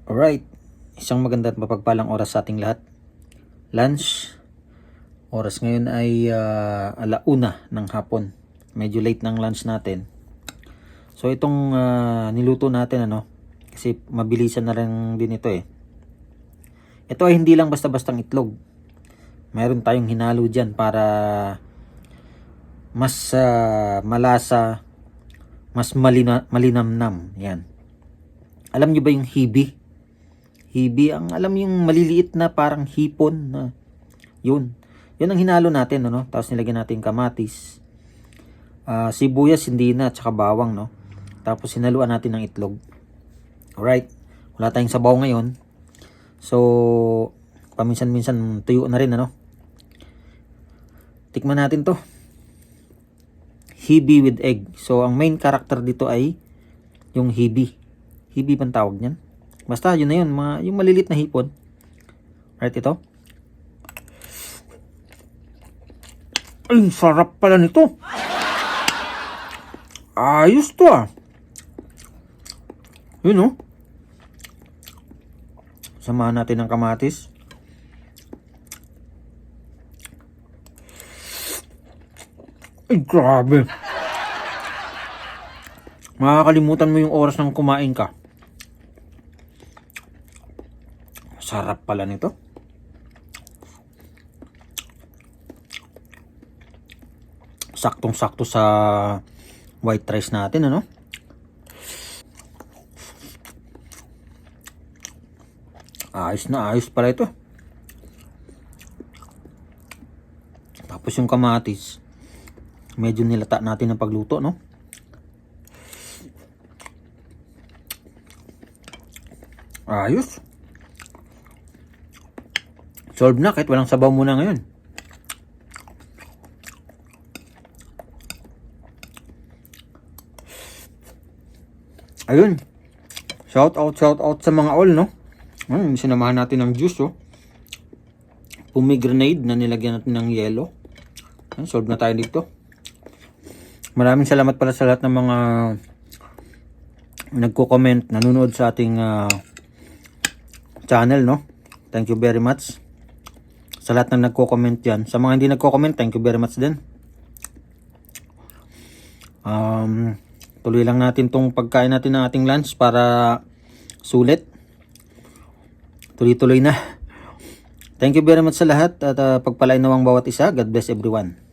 Alright, isang maganda at mapagpalang oras sa ating lahat. Lunch, oras ngayon ay 1:00 ng hapon. Medyo late ng lunch natin. So itong niluto natin kasi mabilisan na rin din ito eh. Ito ay hindi lang basta-bastang itlog. Mayroon tayong hinalo dyan para mas malasa, mas malinamnam. Yan. Alam nyo ba yung hibi? Hibi, ang alam yung maliliit na parang hipon na yun ang hinalo natin, tapos nilagyan natin kamatis, sibuyas hindi na, tsaka bawang, tapos sinaluan natin ng itlog. Alright, wala tayong sabaw ngayon, so paminsan-minsan tuyo na rin, tikman natin to, hibi with egg. So ang main character dito ay yung hibi bang tawag niyan? Basta yun na yun, yung malilit na hipon. Right, ito. Ay, sarap pala nito. Ayos to ah. Yun Samahan natin ng kamatis. Ay, grabe. Makakalimutan mo yung oras ng kumain ka. Sarap pala nito. Saktong-sakto sa white rice natin, Ayos na ayos pala ito. Tapos yung kamatis, medyo nilata natin ng pagluto, Ayos. Solve na kahit walang sabaw muna ngayon. Ayun. Shout out sa mga all, sinamahan natin ng juice, Pomegranate na nilagyan natin ng yelo. Solve na tayo dito. Maraming salamat pala sa lahat ng mga nagko-comment, nanonood sa ating channel, Thank you very much. Sa lahat ng nagko-comment yan. Sa mga hindi nagko-comment, thank you very much din. Tuloy lang natin tong pagkain natin ng ating lunch para sulit. Tuloy-tuloy na. Thank you very much sa lahat at pagpalain nawang bawat isa. God bless everyone.